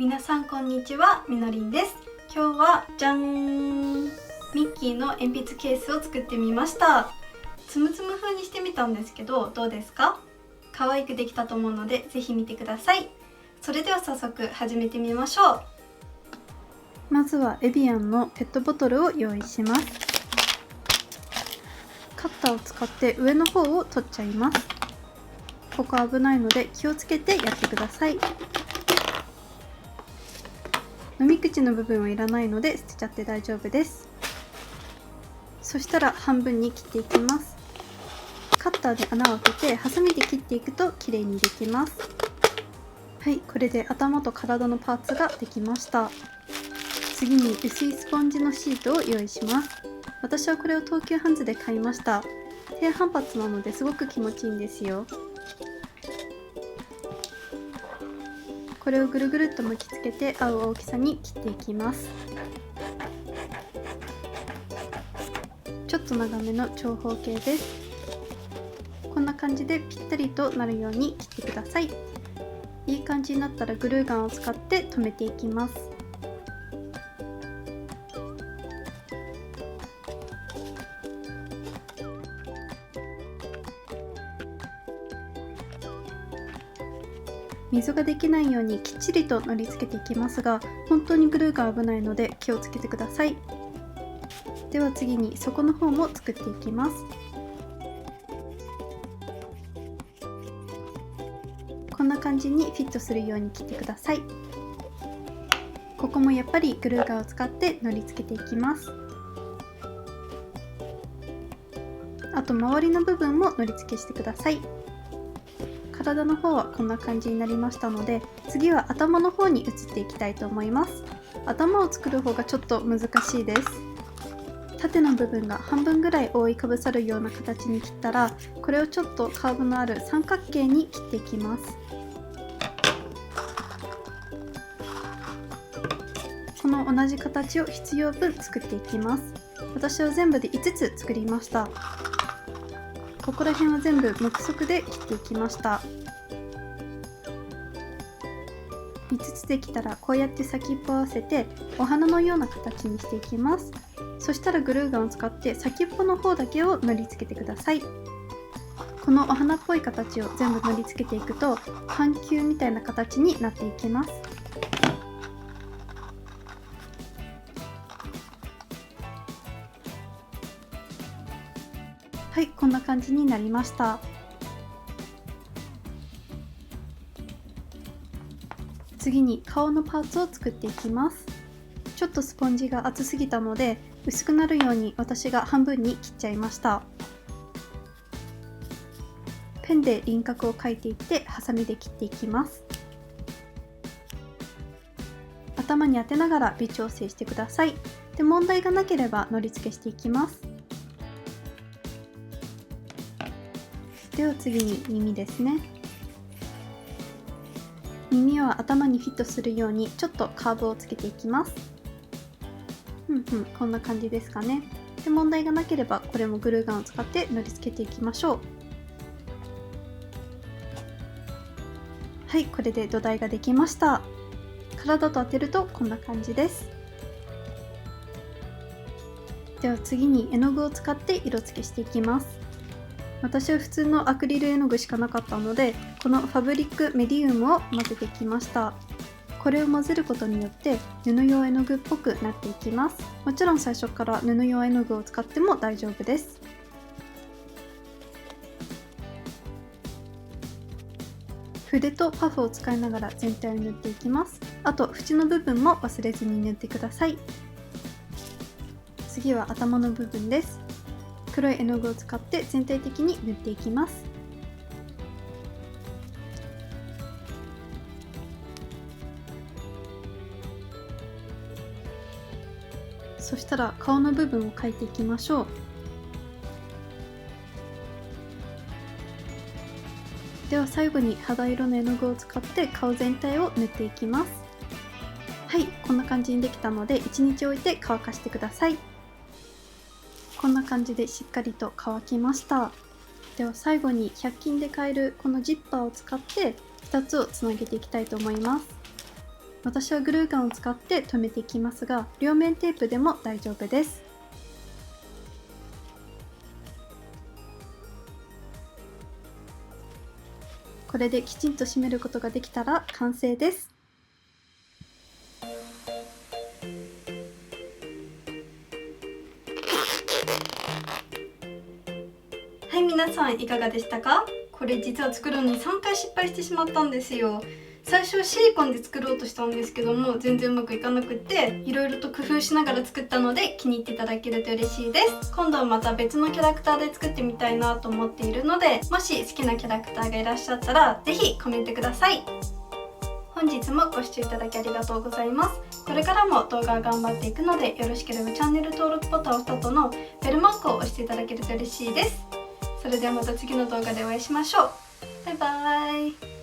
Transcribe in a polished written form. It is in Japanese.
皆さんこんにちは、みのりんです。今日はじゃん、ミッキーの鉛筆ケースを作ってみました。つむつむ風にしてみたんですけど、どうですか？可愛くできたと思うのでぜひ見てください。それでは早速始めてみましょう。まずはエビアンのペットボトルを用意します。カッターを使って上の方を取っちゃいます。ここ危ないので気をつけてやってください。飲み口の部分はいらないので捨てちゃって大丈夫です。そしたら半分に切っていきます。カッターで穴を開けてハサミで切っていくときれいにできます。はい、これで頭と体のパーツができました。次に薄いスポンジのシートを用意します。私はこれを東急ハンズで買いました。低反発なのですごく気持ちいいんですよ。これをぐるぐるっと巻きつけて合う大きさに切っていきます。ちょっと長めの長方形です。こんな感じでぴったりとなるように切ってください。いい感じになったらグルーガンを使って留めていきます。溝ができないようにきっちりと乗り付けていきますが、本当にグルーが危ないので気をつけてください。では次に底の方も作っていきます。こんな感じにフィットするように切ってください。ここもやっぱりグルーガーを使って乗り付けていきます。あと周りの部分も乗り付けしてください。体の方はこんな感じになりましたので、次は頭の方に移っていきたいと思います。頭を作る方がちょっと難しいです。縦の部分が半分ぐらい覆いかぶさるような形に切ったら、これをちょっとカーブのある三角形に切っていきます。この同じ形を必要分作っていきます。私は全部で5つ作りました。ここら辺は全部目測で切っていきました。5つできたらこうやって先っぽを合わせてお花のような形にしていきます。そしたらグルーガンを使って先っぽの方だけを塗りつけてください。このお花っぽい形を全部塗りつけていくと半球みたいな形になっていきます。はい、こんな感じになりました。次に顔のパーツを作っていきます。ちょっとスポンジが厚すぎたので薄くなるように私が半分に切っちゃいました。ペンで輪郭を描いていってハサミで切っていきます。頭に当てながら微調整してください。で、問題がなければのり付けしていきます。では次に耳ですね。耳は頭にフィットするようにちょっとカーブをつけていきます。こんな感じですかね。で、問題がなければこれもグルーガンを使ってのり付けていきましょう。はい、これで土台ができました。体と当てるとこんな感じです。では次に絵の具を使って色付けしていきます。私は普通のアクリル絵の具しかなかったので、このファブリックメディウムを混ぜてきました。これを混ぜることによって布用絵の具っぽくなっていきます。もちろん最初から布用絵の具を使っても大丈夫です。筆とパフを使いながら全体を塗っていきます。あと縁の部分も忘れずに塗ってください。次は頭の部分です。黒い絵の具を使って全体的に塗っていきます。そしたら顔の部分を描いていきましょう。では最後に肌色の絵の具を使って顔全体を塗っていきます。はい、こんな感じにできたので1日置いて乾かしてください。こんな感じでしっかりと乾きました。では最後に100均で買えるこのジッパーを使って2つをつなげていきたいと思います。私はグルーガンを使って留めていきますが、両面テープでも大丈夫です。これできちんと締めることができたら完成です。はい、皆さんいかがでしたか？これ実は作るのに3回失敗してしまったんですよ。最初はシリコンで作ろうとしたんですけども、全然うまくいかなくって、いろいろと工夫しながら作ったので気に入っていただけると嬉しいです。今度はまた別のキャラクターで作ってみたいなと思っているので、もし好きなキャラクターがいらっしゃったら是非コメントください。本日もご視聴いただきありがとうございます。これからも動画を頑張っていくので、よろしければチャンネル登録ボタンを押した後のベルマークを押していただけると嬉しいです。それではまた次の動画でお会いしましょう。バイバーイ。